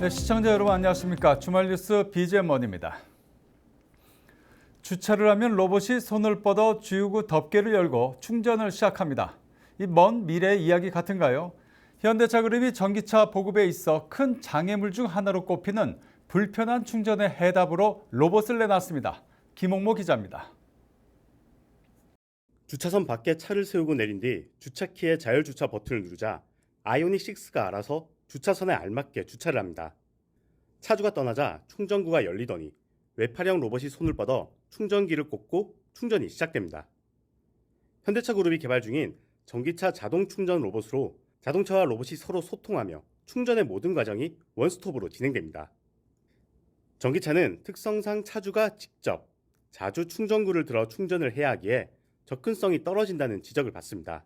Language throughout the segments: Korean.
네, 시청자 여러분 안녕하십니까. 주말 뉴스 BGM원입니다. 주차를 하면 로봇이 손을 뻗어 주유구 덮개를 열고 충전을 시작합니다. 이 먼 미래의 이야기 같은가요? 현대차 그룹이 전기차 보급에 있어 큰 장애물 중 하나로 꼽히는 불편한 충전의 해답으로 로봇을 내놨습니다. 김홍모 기자입니다. 주차선 밖에 차를 세우고 내린 뒤 주차키의 자율주차 버튼을 누르자 아이오닉 6가 알아서 주차선에 알맞게 주차를 합니다. 차주가 떠나자 충전구가 열리더니 외팔형 로봇이 손을 뻗어 충전기를 꽂고 충전이 시작됩니다. 현대차 그룹이 개발 중인 전기차 자동 충전 로봇으로 자동차와 로봇이 서로 소통하며 충전의 모든 과정이 원스톱으로 진행됩니다. 전기차는 특성상 차주가 직접 자주 충전구를 들어 충전을 해야 하기에 접근성이 떨어진다는 지적을 받습니다.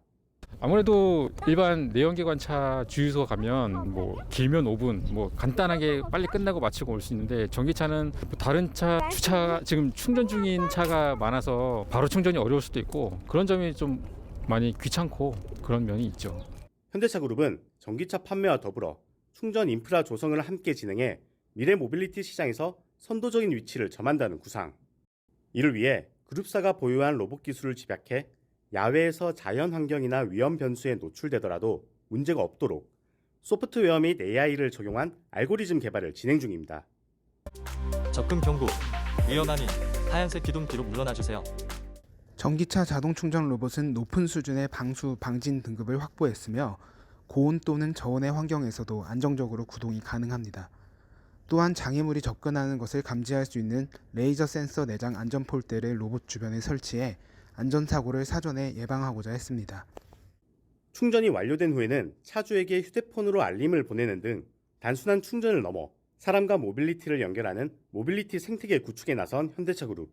아무래도 일반 내연기관차 주유소 가면 길면 5분, 간단하게 빨리 끝나고 마치고 올 수 있는데 전기차는 다른 차 주차 지금 충전 중인 차가 많아서 바로 충전이 어려울 수도 있고 그런 점이 좀 많이 귀찮고 그런 면이 있죠. 현대차 그룹은 전기차 판매와 더불어 충전 인프라 조성을 함께 진행해 미래 모빌리티 시장에서 선도적인 위치를 점한다는 구상. 이를 위해 그룹사가 보유한 로봇 기술을 집약해 야외에서 자연 환경이나 위험 변수에 노출되더라도 문제가 없도록 소프트웨어 및 AI를 적용한 알고리즘 개발을 진행 중입니다. 접근 경고. 위험하니 하얀색 기둥 뒤로 물러나주세요. 전기차 자동 충전 로봇은 높은 수준의 방수, 방진 등급을 확보했으며 고온 또는 저온의 환경에서도 안정적으로 구동이 가능합니다. 또한 장애물이 접근하는 것을 감지할 수 있는 레이저 센서 내장 안전 폴대를 로봇 주변에 설치해 안전사고를 사전에 예방하고자 했습니다. 충전이 완료된 후에는 차주에게 휴대폰으로 알림을 보내는 등 단순한 충전을 넘어 사람과 모빌리티를 연결하는 모빌리티 생태계 구축에 나선 현대차 그룹.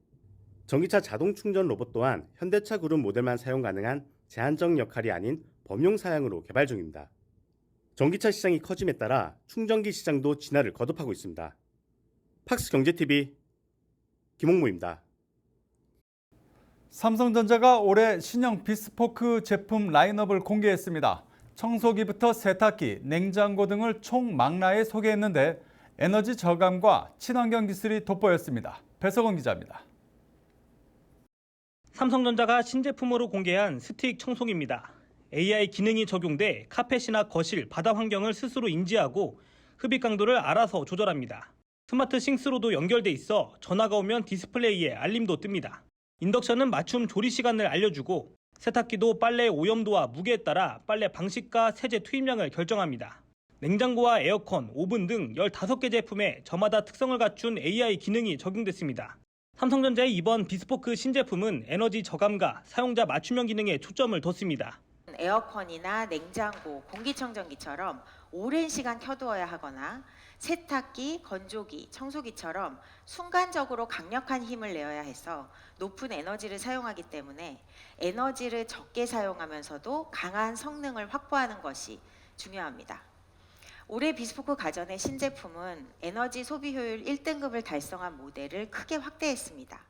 전기차 자동 충전 로봇 또한 현대차 그룹 모델만 사용 가능한 제한적 역할이 아닌 범용 사양으로 개발 중입니다. 전기차 시장이 커짐에 따라 충전기 시장도 진화를 거듭하고 있습니다. 팍스경제TV 김홍모입니다. 삼성전자가 올해 신형 비스포크 제품 라인업을 공개했습니다. 청소기부터 세탁기, 냉장고 등을 총망라에 소개했는데 에너지 저감과 친환경 기술이 돋보였습니다. 배석원 기자입니다. 삼성전자가 신제품으로 공개한 스틱 청소기입니다. AI 기능이 적용돼 카펫이나 거실, 바다 환경을 스스로 인지하고 흡입 강도를 알아서 조절합니다. 스마트 싱크로도 연결돼 있어 전화가 오면 디스플레이에 알림도 뜹니다. 인덕션은 맞춤 조리 시간을 알려주고 세탁기도 빨래 오염도와 무게에 따라 빨래 방식과 세제 투입량을 결정합니다. 냉장고와 에어컨, 오븐 등 15개 제품에 저마다 특성을 갖춘 AI 기능이 적용됐습니다. 삼성전자의 이번 비스포크 신제품은 에너지 저감과 사용자 맞춤형 기능에 초점을 뒀습니다. 에어컨이나 냉장고, 공기청정기처럼 오랜 시간 켜두어야 하거나 세탁기, 건조기, 청소기처럼 순간적으로 강력한 힘을 내어야 해서 높은 에너지를 사용하기 때문에 에너지를 적게 사용하면서도 강한 성능을 확보하는 것이 중요합니다. 올해 비스포크 가전의 신제품은 에너지 소비 효율 1등급을 달성한 모델을 크게 확대했습니다.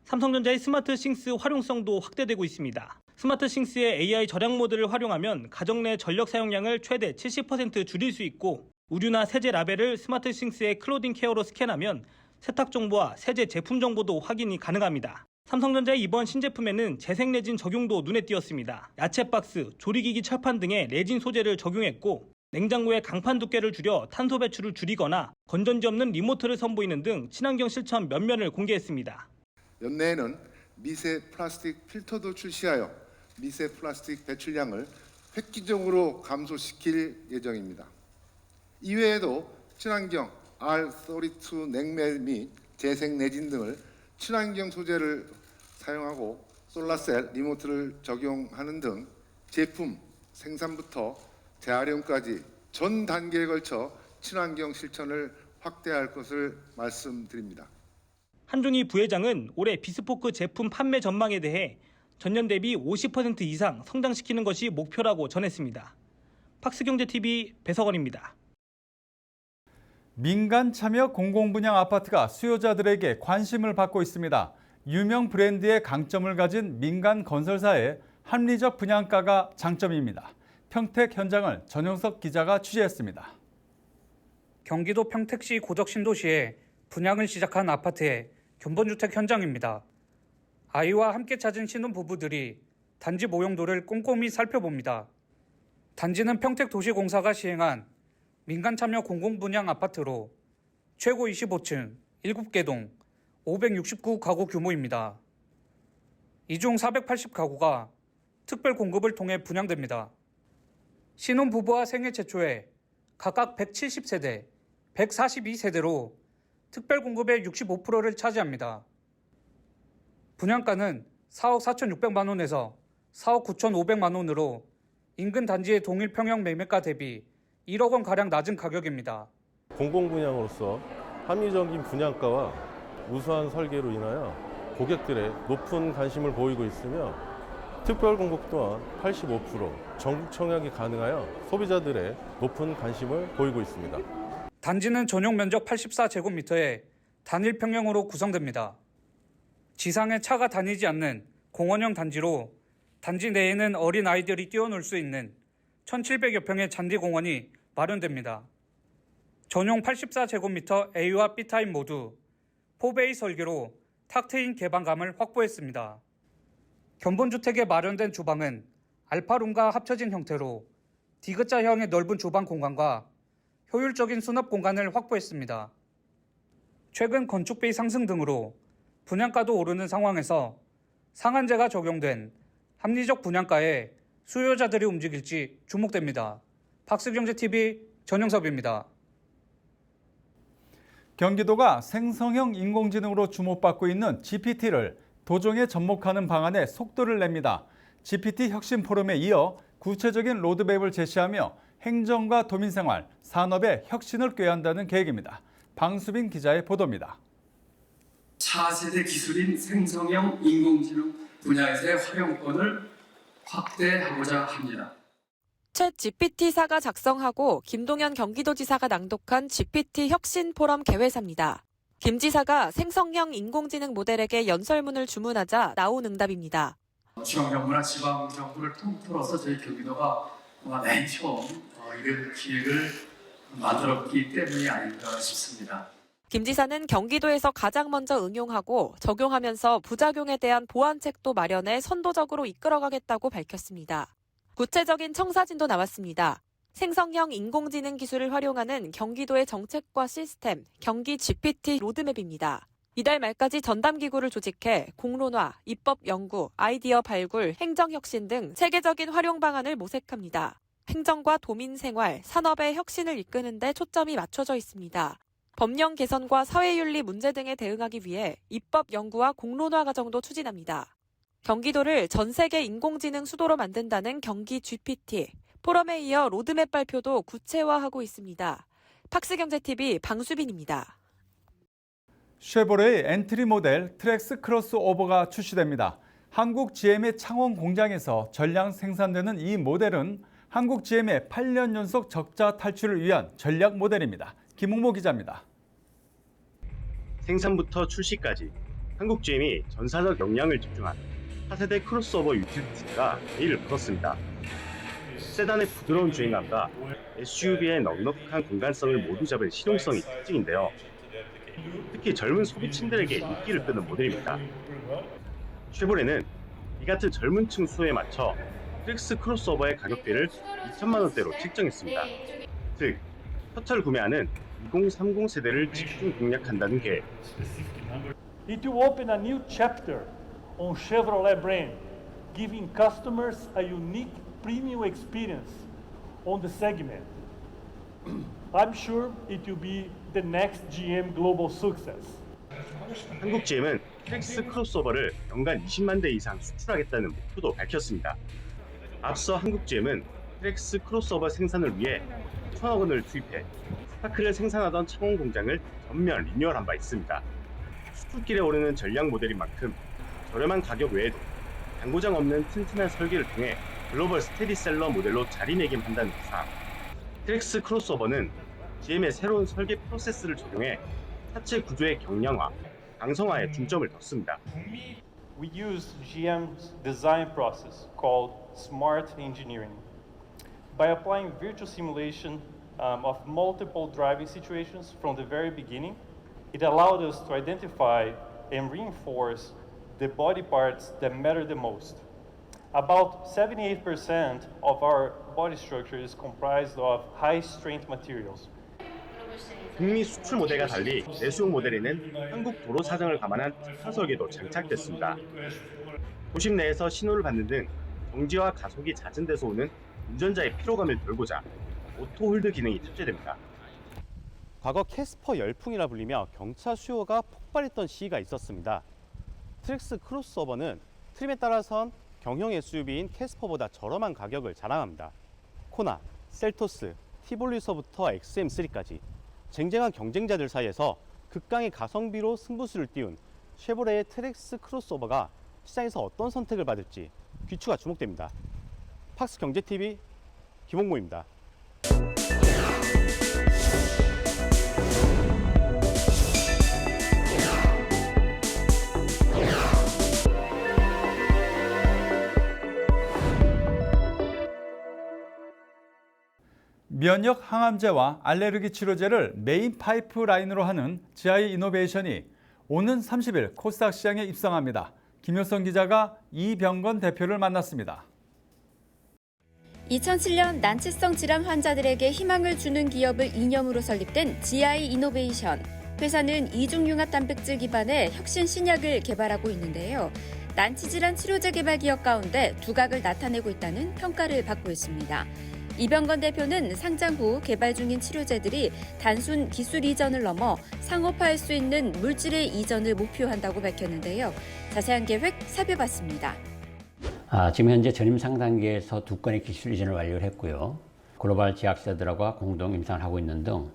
삼성전자의 스마트 싱스 활용성도 확대되고 있습니다. 스마트 싱스의 AI 절약 모드를 활용하면 가정 내 전력 사용량을 최대 70% 줄일 수 있고 우류나 세제 라벨을 스마트 싱스의 클로딩 케어로 스캔하면 세탁 정보와 세제 제품 정보도 확인이 가능합니다. 삼성전자의 이번 신제품에는 재생 레진 적용도 눈에 띄었습니다. 야채 박스, 조리기기 철판 등의 레진 소재를 적용했고 냉장고의 강판 두께를 줄여 탄소 배출을 줄이거나 건전지 없는 리모트를 선보이는 등 친환경 실천 몇 면을 공개했습니다. 연내에는 미세 플라스틱 필터도 출시하여 미세 플라스틱 배출량을 획기적으로 감소시킬 예정입니다. 이외에도 친환경 R32 냉매 및 재생 레진 등을 친환경 소재를 사용하고 솔라셀 리모트를 적용하는 등 제품 생산부터 재활용까지 전 단계에 걸쳐 친환경 실천을 확대할 것을 말씀드립니다. 한종희 부회장은 올해 비스포크 제품 판매 전망에 대해 전년 대비 50% 이상 성장시키는 것이 목표라고 전했습니다. 팍스경제TV 배석원입니다. 민간 참여 공공분양 아파트가 수요자들에게 관심을 받고 있습니다. 유명 브랜드의 강점을 가진 민간 건설사의 합리적 분양가가 장점입니다. 평택 현장을 전용석 기자가 취재했습니다. 경기도 평택시 고적 신도시에 분양을 시작한 아파트의 견본주택 현장입니다. 아이와 함께 찾은 신혼부부들이 단지 모형도를 꼼꼼히 살펴봅니다. 단지는 평택도시공사가 시행한 민간 참여 공공분양 아파트로 최고 25층, 7개 동, 569가구 규모입니다. 이 중 480가구가 특별 공급을 통해 분양됩니다. 신혼부부와 생애 최초에 각각 170세대, 142세대로 특별 공급의 65%를 차지합니다. 분양가는 4억 4,600만 원에서 4억 9,500만 원으로 인근 단지의 동일 평형 매매가 대비 1억 원가량 낮은 가격입니다. 공공분양으로서 합리적인 분양가와 우수한 설계로 인하여 고객들의 높은 관심을 보이고 있으며 특별 공급 또한 85% 전국 청약이 가능하여 소비자들의 높은 관심을 보이고 있습니다. 단지는 전용 면적 84제곱미터에 단일 평형으로 구성됩니다. 지상에 차가 다니지 않는 공원형 단지로 단지 내에는 어린 아이들이 뛰어놀 수 있는 1,700여 평의 잔디공원이 마련됩니다. 전용 84제곱미터 A와 B타입 모두 4베이 설계로 탁 트인 개방감을 확보했습니다. 견본주택에 마련된 주방은 알파룸과 합쳐진 형태로 D자형의 넓은 주방 공간과 효율적인 수납 공간을 확보했습니다. 최근 건축비 상승 등으로 분양가도 오르는 상황에서 상한제가 적용된 합리적 분양가에 수요자들이 움직일지 주목됩니다. 박스경제TV 전영섭입니다. 경기도가 생성형 인공지능으로 주목받고 있는 GPT를 도정에 접목하는 방안에 속도를 냅니다. GPT 혁신 포럼에 이어 구체적인 로드맵을 제시하며 행정과 도민생활, 산업의 혁신을 꾀한다는 계획입니다. 방수빈 기자의 보도입니다. 차세대 기술인 생성형 인공지능 분야에서의 활용권을 확대하고자 합니다. 챗 GPT사가 작성하고 김동연 경기도지사가 낭독한 GPT 혁신 포럼 개회사입니다. 김 지사가 생성형 인공지능 모델에게 연설문을 주문하자 나온 응답입니다. 중앙정부나 지방정부를 통틀어서 저희 경기도가 맨 처음 이런 기획을 만들었기 때문이 아닌가 싶습니다. 김 지사는 경기도에서 가장 먼저 응용하고 적용하면서 부작용에 대한 보완책도 마련해 선도적으로 이끌어가겠다고 밝혔습니다. 구체적인 청사진도 나왔습니다. 생성형 인공지능 기술을 활용하는 경기도의 정책과 시스템, 경기 GPT 로드맵입니다. 이달 말까지 전담기구를 조직해 공론화, 입법 연구, 아이디어 발굴, 행정혁신 등 체계적인 활용 방안을 모색합니다. 행정과 도민생활, 산업의 혁신을 이끄는 데 초점이 맞춰져 있습니다. 법령 개선과 사회윤리 문제 등에 대응하기 위해 입법 연구와 공론화 과정도 추진합니다. 경기도를 전 세계 인공지능 수도로 만든다는 경기 GPT, 포럼에 이어 로드맵 발표도 구체화하고 있습니다. 박스경제TV 방수빈입니다. 쉐보레의 엔트리 모델 트랙스 크로스오버가 출시됩니다. 한국 GM의 창원 공장에서 전량 생산되는 이 모델은 한국 GM의 8년 연속 적자 탈출을 위한 전략 모델입니다. 김웅모 기자입니다. 생산부터 출시까지 한국 GM이 전사적 역량을 집중한 차세대 크로스오버 유틸리티가 베일을 풀었습니다. 세단의 부드러운 주행감과 SUV의 넉넉한 공간성을 모두 잡은 실용성이 특징인데요. 특히 젊은 소비층들에게 인기를 끄는 모델입니다. 쉐보레는 이 같은 젊은 층 수요에 맞춰 트랙스 크로스오버의 가격대를 2천만 원대로 책정했습니다. 즉, 첫차를 구매하는 2030 세대를 집중 공략한다는 계획. It will open a new chapter on Chevrolet brand, giving customers a unique premium experience on the segment. I'm sure it will be the next GM global success. 한국 GM은 트랙스 크로스오버를 연간 20만 대 이상 수출하겠다는 목표도 밝혔습니다. 앞서 한국 GM은 트랙스 크로스오버 생산을 위해 1,000억 원을 투입해 스파크를 생산하던 창원 공장을 전면 리뉴얼한 바 있습니다. 수출길에 오르는 전략 모델인 만큼 저렴한 가격 외에도 당구장 없는 튼튼한 설계를 통해 글로벌 스테디셀러 모델로 자리매김한다는 구상. 트랙스 크로스오버는 GM의 새로운 설계 프로세스를 적용해 차체 구조의 경량화, 강성화에 중점을 뒀습니다. We use GM's design process called smart engineering. By applying virtual simulation of multiple driving situations from the very beginning. It allowed us to identify and reinforce the body parts that matter the most. About 78% of our body structure is comprised of high-strength materials. 북미 수출 모델과 달리 내수용 모델에는 한국 도로 사정을 감안한 특화 설계도 장착됐습니다. 도심 내에서 신호를 받는 등 정지와 가속이 잦은 데서 오는 운전자의 피로감을 덜고자 오토홀드 기능이 탑재됩니다. 과거 캐스퍼 열풍이라 불리며 경차 수요가 폭발했던 시기가 있었습니다. 트랙스 크로스오버는 트림에 따라선 경형 SUV인 캐스퍼보다 저렴한 가격을 자랑합니다. 코나, 셀토스, 티볼리서부터 XM3까지 쟁쟁한 경쟁자들 사이에서 극강의 가성비로 승부수를 띄운 쉐보레의 트랙스 크로스오버가 시장에서 어떤 선택을 받을지 귀추가 주목됩니다. 팍스 경제TV 김홍모입니다. 면역 항암제와 알레르기 치료제를 메인 파이프라인으로 하는 GI 이노베이션이 오는 30일 코스닥 시장에 입성합니다. 김효성 기자가 이병건 대표를 만났습니다. 2007년 난치성 질환 환자들에게 희망을 주는 기업을 이념으로 설립된 GI 이노베이션. 회사는 이중융합 단백질 기반의 혁신 신약을 개발하고 있는데요. 난치 질환 치료제 개발 기업 가운데 두각을 나타내고 있다는 평가를 받고 있습니다. 이병건 대표는 상장 후 개발 중인 치료제들이 단순 기술 이전을 넘어 상업화할 수 있는 물질의 이전을 목표한다고 밝혔는데요. 자세한 계획 살펴봤습니다. 지금 현재 전임 상단계에서 2건의 기술 이전을 완료를 했고요. 글로벌 제약사들과 공동 임상을 하고 있는 등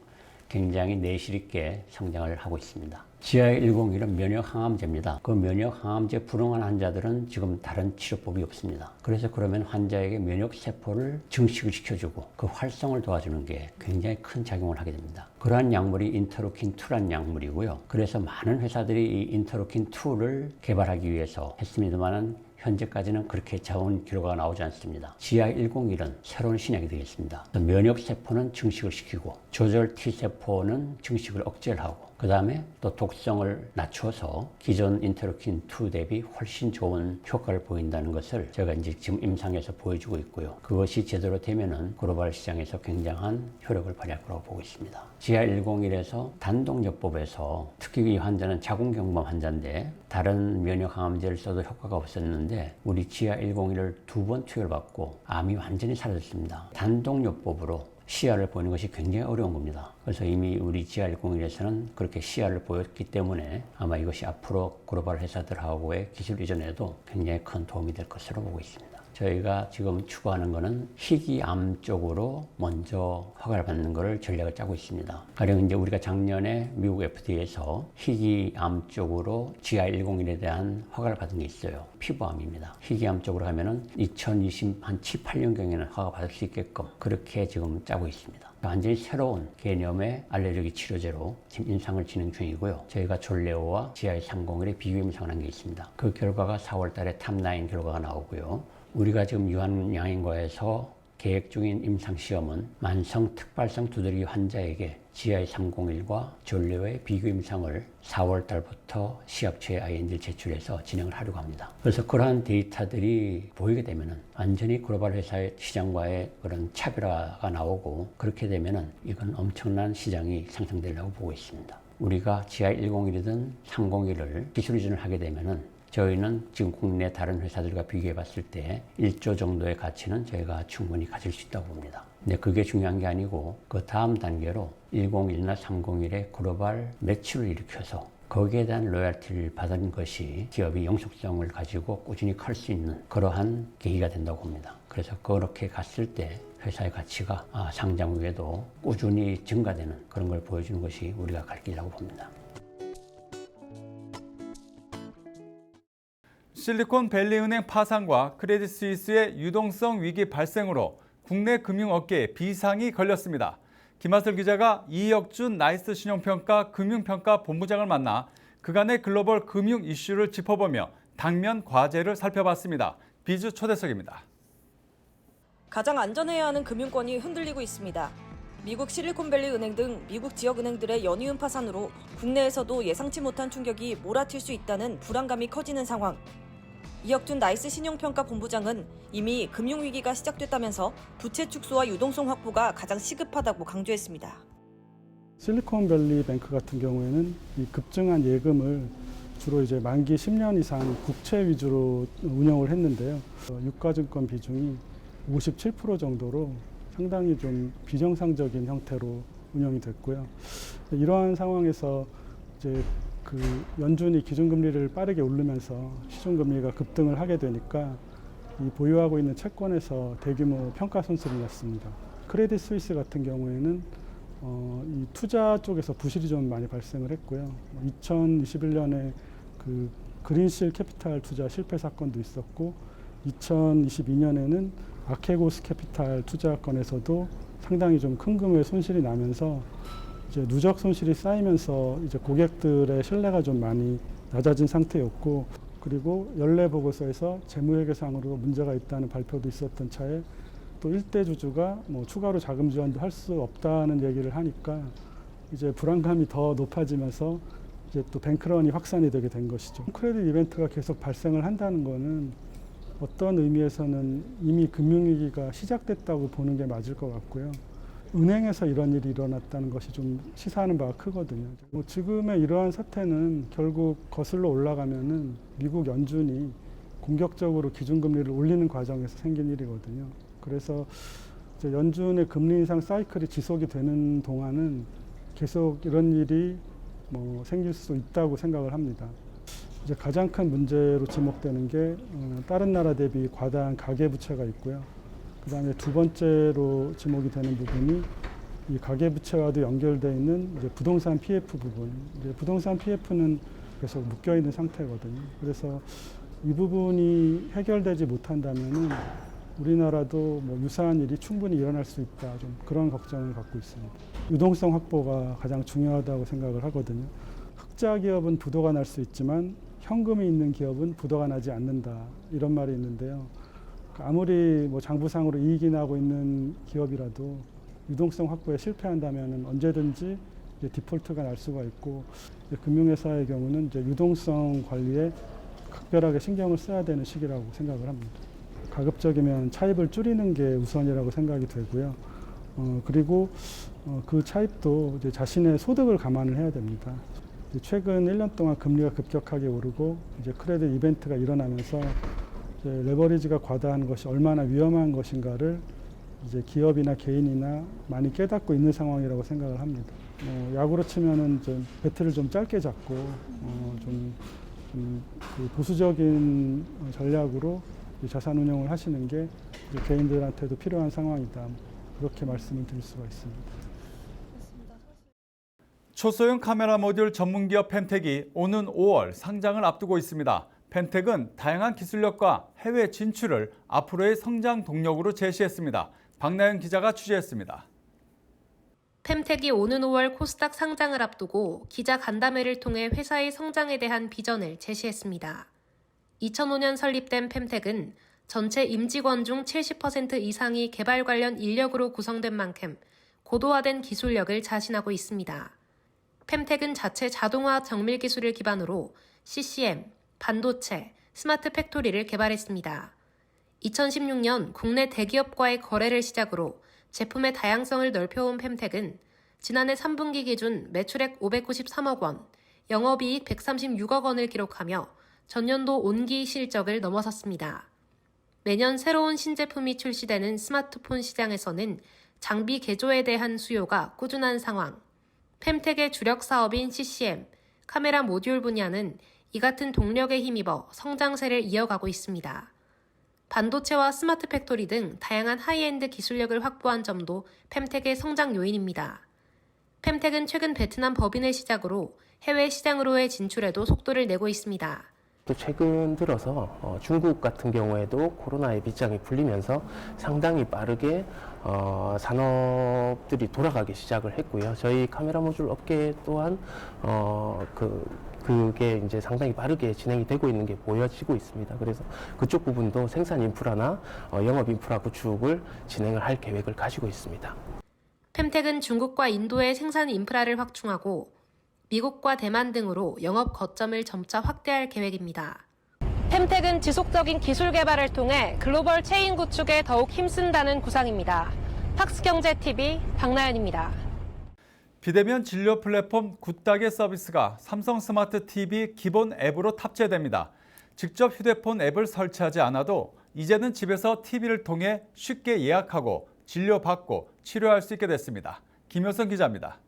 굉장히 내실 있게 성장을 하고 있습니다. GI101은 면역 항암제입니다. 그 면역 항암제 불응한 환자들은 지금 다른 치료법이 없습니다. 그래서 그러면 환자에게 면역 세포를 증식을 시켜주고 그 활성을 도와주는 게 굉장히 큰 작용을 하게 됩니다. 그러한 약물이 인터루킨2란 약물이고요. 그래서 많은 회사들이 이 인터루킨2를 개발하기 위해서 했습니다만은 현재까지는 그렇게 좋은 결과가 나오지 않습니다. GI101은 새로운 신약이 되겠습니다. 면역 세포는 증식을 시키고 조절 T세포는 증식을 억제를 하고 그 다음에 또 독성을 낮춰서 기존 인터루킨2 대비 훨씬 좋은 효과를 보인다는 것을 제가 이제 지금 임상에서 보여주고 있고요. 그것이 제대로 되면은 글로벌 시장에서 굉장한 효력을 발휘할 거라고 보고 있습니다. GI101에서 단독요법에서 특히 이 환자는 자궁경부암 환자인데 다른 면역 항암제를 써도 효과가 없었는데 우리 GI101을 2번 투여를 받고 암이 완전히 사라졌습니다. 단독요법으로 시야를 보이는 것이 굉장히 어려운 겁니다. 그래서 이미 우리 GI101에서는 그렇게 시야를 보였기 때문에 아마 이것이 앞으로 글로벌 회사들하고의 기술 이전에도 굉장히 큰 도움이 될 것으로 보고 있습니다. 저희가 지금 추구하는 것은 희귀암 쪽으로 먼저 허가를 받는 것을 전략을 짜고 있습니다. 가령 이제 우리가 작년에 미국 FDA에서 희귀암 쪽으로 GI101에 대한 허가를 받은 게 있어요. 피부암입니다. 희귀암 쪽으로 하면은 2027, 8년경에는 허가 받을 수 있게끔 그렇게 지금 짜고 있습니다. 완전히 새로운 개념의 알레르기 치료제로 지금 임상을 진행 중이고요. 저희가 졸레오와 GI301의 비교 임상을 한 게 있습니다. 그 결과가 4월 달에 탑9 결과가 나오고요. 우리가 지금 유한양행과에서 계획 중인 임상시험은 만성 특발성 두드러기 환자에게 GI301과 졸레오의 비교 임상을 4월 달부터 시약처에 IND를 제출해서 진행을 하려고 합니다. 그래서 그러한 데이터들이 보이게 되면은 완전히 글로벌 회사의 시장과의 그런 차별화가 나오고 그렇게 되면은 이건 엄청난 시장이 상승되려고 보고 있습니다. 우리가 GI101이든 301을 기술 이전을 하게 되면은 저희는 지금 국내 다른 회사들과 비교해 봤을 때 1조 정도의 가치는 저희가 충분히 가질 수 있다고 봅니다. 근데 그게 중요한 게 아니고 그 다음 단계로 101나 301의 글로벌 매출을 일으켜서 거기에 대한 로열티를 받은 것이 기업이 영속성을 가지고 꾸준히 클 수 있는 그러한 계기가 된다고 봅니다. 그래서 그렇게 갔을 때 회사의 가치가 상장 후에도 꾸준히 증가되는 그런 걸 보여주는 것이 우리가 갈 길이라고 봅니다. 실리콘밸리은행 파산과 크레딧 스위스의 유동성 위기 발생으로 국내 금융업계에 비상이 걸렸습니다. 김하슬 기자가 이혁준 나이스 신용평가 금융평가 본부장을 만나 그간의 글로벌 금융 이슈를 짚어보며 당면 과제를 살펴봤습니다. 비주 초대석입니다. 가장 안전해야 하는 금융권이 흔들리고 있습니다. 미국 실리콘밸리 은행 등 미국 지역 은행들의 연이은 파산으로 국내에서도 예상치 못한 충격이 몰아칠 수 있다는 불안감이 커지는 상황. 이혁준 나이스 신용평가 본부장은 이미 금융위기가 시작됐다면서 부채 축소와 유동성 확보가 가장 시급하다고 강조했습니다. 실리콘밸리 뱅크 같은 경우에는 이 급증한 예금을 주로 이제 만기 10년 이상 국채 위주로 운영을 했는데요. 유가증권 비중이 57% 정도로 상당히 좀 비정상적인 형태로 운영이 됐고요. 이러한 상황에서 이제 그 연준이 기준금리를 빠르게 오르면서 시중금리가 급등을 하게 되니까 이 보유하고 있는 채권에서 대규모 평가 손실이 났습니다. 크레딧 스위스 같은 경우에는 이 투자 쪽에서 부실이 좀 많이 발생을 했고요. 2021년에 그 그린실 캐피탈 투자 실패 사건도 있었고 2022년에는 아케고스 캐피탈 투자 건에서도 상당히 좀 큰 금액의 손실이 나면서 이제 누적 손실이 쌓이면서 이제 고객들의 신뢰가 좀 많이 낮아진 상태였고, 그리고 연례 보고서에서 재무회계상으로 문제가 있다는 발표도 있었던 차에 또 일대 주주가 뭐 추가로 자금 지원도 할 수 없다는 얘기를 하니까 이제 불안감이 더 높아지면서 이제 또 뱅크런이 확산이 되게 된 것이죠. 크레딧 이벤트가 계속 발생을 한다는 거는 어떤 의미에서는 이미 금융위기가 시작됐다고 보는 게 맞을 것 같고요. 은행에서 이런 일이 일어났다는 것이 좀 시사하는 바가 크거든요. 지금의 이러한 사태는 결국 거슬러 올라가면은 미국 연준이 공격적으로 기준금리를 올리는 과정에서 생긴 일이거든요. 그래서 이제 연준의 금리 인상 사이클이 지속이 되는 동안은 계속 이런 일이 뭐 생길 수 있다고 생각을 합니다. 이제 가장 큰 문제로 지목되는 게 다른 나라 대비 과다한 가계부채가 있고요. 그다음에 두 번째로 지목이 되는 부분이 이 가계부채와도 연결되어 있는 이제 부동산 PF 부분. 이제 부동산 PF는 계속 묶여 있는 상태거든요. 그래서 이 부분이 해결되지 못한다면은 우리나라도 뭐 유사한 일이 충분히 일어날 수 있다. 좀 그런 걱정을 갖고 있습니다. 유동성 확보가 가장 중요하다고 생각을 하거든요. 흑자 기업은 부도가 날 수 있지만 현금이 있는 기업은 부도가 나지 않는다. 이런 말이 있는데요. 아무리 뭐 장부상으로 이익이 나고 있는 기업이라도 유동성 확보에 실패한다면 언제든지 이제 디폴트가 날 수가 있고, 금융회사의 경우는 이제 유동성 관리에 각별하게 신경을 써야 되는 시기라고 생각을 합니다. 가급적이면 차입을 줄이는 게 우선이라고 생각이 되고요. 그리고 그 차입도 이제 자신의 소득을 감안을 해야 됩니다. 최근 1년 동안 금리가 급격하게 오르고 이제 크레딧 이벤트가 일어나면서 이제 레버리지가 과다한 것이 얼마나 위험한 것인가를 이제 기업이나 개인이나 많이 깨닫고 있는 상황이라고 생각을 합니다. 야구로 치면은 좀 배트를 좀 짧게 잡고 그 보수적인 전략으로 자산 운용을 하시는 게 개인들한테도 필요한 상황이다. 그렇게 말씀을 드릴 수가 있습니다. 초소형 카메라 모듈 전문기업 펜텍이 오는 5월 상장을 앞두고 있습니다. 펜텍은 다양한 기술력과 해외 진출을 앞으로의 성장 동력으로 제시했습니다. 박나연 기자가 취재했습니다. 펜텍이 오는 5월 코스닥 상장을 앞두고 기자 간담회를 통해 회사의 성장에 대한 비전을 제시했습니다. 2005년 설립된 펜텍은 전체 임직원 중 70% 이상이 개발 관련 인력으로 구성된 만큼 고도화된 기술력을 자신하고 있습니다. 펜텍은 자체 자동화 정밀 기술을 기반으로 CCM, 반도체, 스마트 팩토리를 개발했습니다. 2016년 국내 대기업과의 거래를 시작으로 제품의 다양성을 넓혀온 펜텍은 지난해 3분기 기준 매출액 593억 원, 영업이익 136억 원을 기록하며 전년도 온기 실적을 넘어섰습니다. 매년 새로운 신제품이 출시되는 스마트폰 시장에서는 장비 개조에 대한 수요가 꾸준한 상황. 펜텍의 주력 사업인 CCM, 카메라 모듈 분야는 이 같은 동력에 힘입어 성장세를 이어가고 있습니다. 반도체와 스마트 팩토리 등 다양한 하이엔드 기술력을 확보한 점도 펜텍의 성장 요인입니다. 펜텍은 최근 베트남 법인을 시작으로 해외 시장으로의 진출에도 속도를 내고 있습니다. 또 최근 들어서 중국 같은 경우에도 코로나의 빗장이 풀리면서 상당히 빠르게 산업들이 돌아가기 시작을 했고요. 저희 카메라 모듈 업계 또한 그게 이제 상당히 빠르게 진행이 되고 있는 게 보여지고 있습니다. 그래서 그쪽 부분도 생산 인프라나 영업 인프라 구축을 진행을 할 계획을 가지고 있습니다. 펜텍은 중국과 인도의 생산 인프라를 확충하고 미국과 대만 등으로 영업 거점을 점차 확대할 계획입니다. 펜텍은 지속적인 기술 개발을 통해 글로벌 체인 구축에 더욱 힘쓴다는 구상입니다. 팍스경제TV 박나연입니다. 비대면 진료 플랫폼 굿닥의 서비스가 삼성 스마트 TV 기본 앱으로 탑재됩니다. 직접 휴대폰 앱을 설치하지 않아도 이제는 집에서 TV를 통해 쉽게 예약하고 진료받고 치료할 수 있게 됐습니다. 김효선 기자입니다.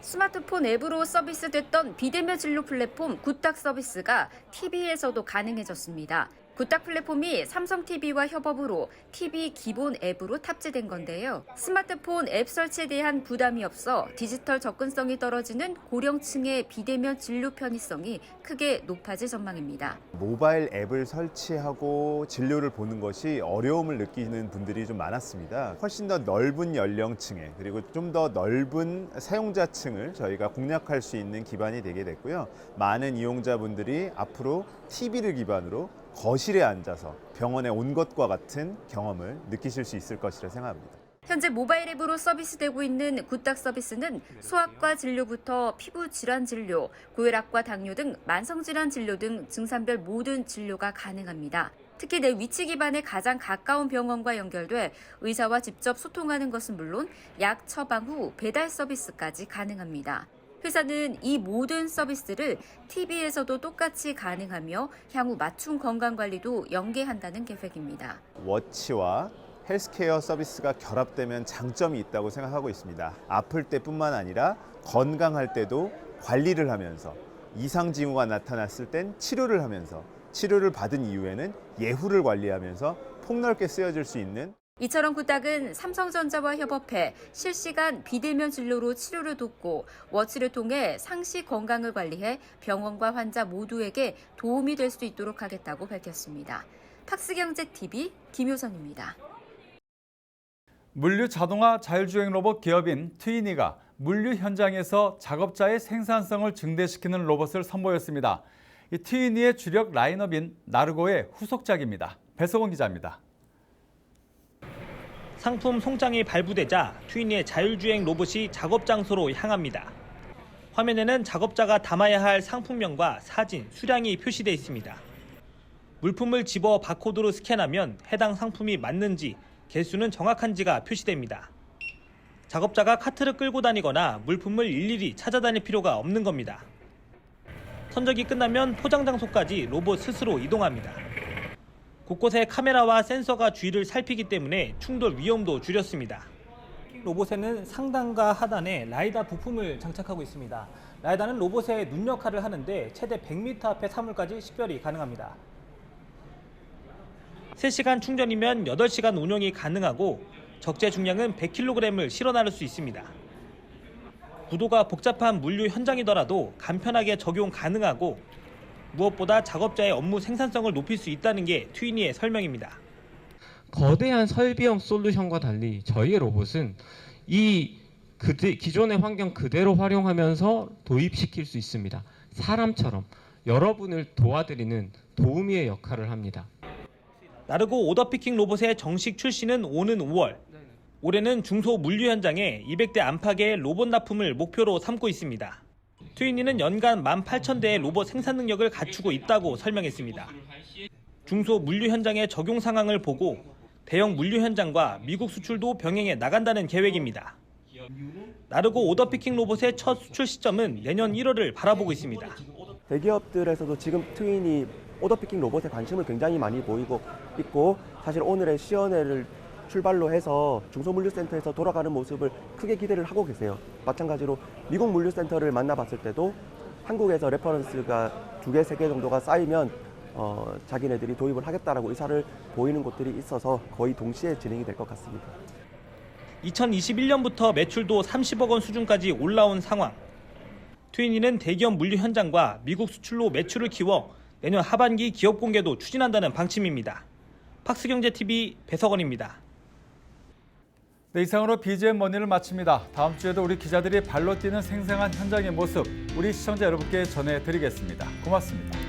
스마트폰 앱으로 서비스됐던 비대면 진료 플랫폼 굿닥 서비스가 TV에서도 가능해졌습니다. 굿닥 플랫폼이 삼성 TV와 협업으로 TV 기본 앱으로 탑재된 건데요. 스마트폰 앱 설치에 대한 부담이 없어 디지털 접근성이 떨어지는 고령층의 비대면 진료 편의성이 크게 높아질 전망입니다. 모바일 앱을 설치하고 진료를 보는 것이 어려움을 느끼는 분들이 좀 많았습니다. 훨씬 더 넓은 연령층에 그리고 좀 더 넓은 사용자층을 저희가 공략할 수 있는 기반이 되게 됐고요. 많은 이용자분들이 앞으로 TV를 기반으로 거실에 앉아서 병원에 온 것과 같은 경험을 느끼실 수 있을 것이라 생각합니다. 현재 모바일 앱으로 서비스되고 있는 굿닥 서비스는 소아과 진료부터 피부 질환 진료, 고혈압과 당뇨 등 만성질환 진료 등 증상별 모든 진료가 가능합니다. 특히 내 위치 기반에 가장 가까운 병원과 연결돼 의사와 직접 소통하는 것은 물론 약 처방 후 배달 서비스까지 가능합니다. 회사는 이 모든 서비스를 TV에서도 똑같이 가능하며 향후 맞춤 건강관리도 연계한다는 계획입니다. 워치와 헬스케어 서비스가 결합되면 장점이 있다고 생각하고 있습니다. 아플 때뿐만 아니라 건강할 때도 관리를 하면서 이상 징후가 나타났을 땐 치료를 하면서 치료를 받은 이후에는 예후를 관리하면서 폭넓게 쓰여질 수 있는 이처럼 굿닥은 삼성전자와 협업해 실시간 비대면 진료로 치료를 돕고 워치를 통해 상시 건강을 관리해 병원과 환자 모두에게 도움이 될 수 있도록 하겠다고 밝혔습니다. 팍스경제TV 김효선입니다. 물류 자동화 자율주행 로봇 기업인 트위니가 물류 현장에서 작업자의 생산성을 증대시키는 로봇을 선보였습니다. 이 트위니의 주력 라인업인 나르고의 후속작입니다. 배석원 기자입니다. 상품 송장이 발부되자 트위니의 자율주행 로봇이 작업 장소로 향합니다. 화면에는 작업자가 담아야 할 상품명과 사진, 수량이 표시되어 있습니다. 물품을 집어 바코드로 스캔하면 해당 상품이 맞는지, 개수는 정확한지가 표시됩니다. 작업자가 카트를 끌고 다니거나 물품을 일일이 찾아다닐 필요가 없는 겁니다. 선적이 끝나면 포장 장소까지 로봇 스스로 이동합니다. 곳곳에 카메라와 센서가 주위를 살피기 때문에 충돌 위험도 줄였습니다. 로봇에는 상단과 하단에 라이다 부품을 장착하고 있습니다. 라이다는 로봇의 눈 역할을 하는데 최대 100m 앞의 사물까지 식별이 가능합니다. 3시간 충전이면 8시간 운영이 가능하고 적재 중량은 100kg을 실어 나를 수 있습니다. 구도가 복잡한 물류 현장이더라도 간편하게 적용 가능하고 무엇보다 작업자의 업무 생산성을 높일 수 있다는 게 트위니의 설명입니다. 거대한 설비형 솔루션과 달리 저희의 로봇은 기존의 환경 그대로 활용하면서 도입시킬 수 있습니다. 사람처럼 여러분을 도와드리는 도우미의 역할을 합니다. 나르고 오더피킹 로봇의 정식 출시는 오는 5월. 올해는 중소 물류 현장에 200대 안팎의 로봇 납품을 목표로 삼고 있습니다. 트위니는 연간 18,000대의 로봇 생산 능력을 갖추고 있다고 설명했습니다. 중소 물류 현장의 적용 상황을 보고 대형 물류 현장과 미국 수출도 병행해 나간다는 계획입니다. 나르고 오더피킹 로봇의 첫 수출 시점은 내년 1월을 바라보고 있습니다. 대기업들에서도 지금 트위니 오더피킹 로봇에 관심을 굉장히 많이 보이고 있고 사실 오늘의 시연회를 출발로 해서 중소물류센터에서 돌아가는 모습을 크게 기대를 하고 계세요. 마찬가지로 미국 물류센터를 만나봤을 때도 한국에서 레퍼런스가 2개, 3개 정도가 쌓이면 자기네들이 도입을 하겠다라고 의사를 보이는 곳들이 있어서 거의 동시에 진행이 될 것 같습니다. 2021년부터 매출도 30억 원 수준까지 올라온 상황. 트위니는 대기업 물류 현장과 미국 수출로 매출을 키워 내년 하반기 기업 공개도 추진한다는 방침입니다. 팍스경제TV 배석원입니다. 네, 이상으로 BGM 머니를 마칩니다. 다음 주에도 우리 기자들이 발로 뛰는 생생한 현장의 모습 우리 시청자 여러분께 전해드리겠습니다. 고맙습니다.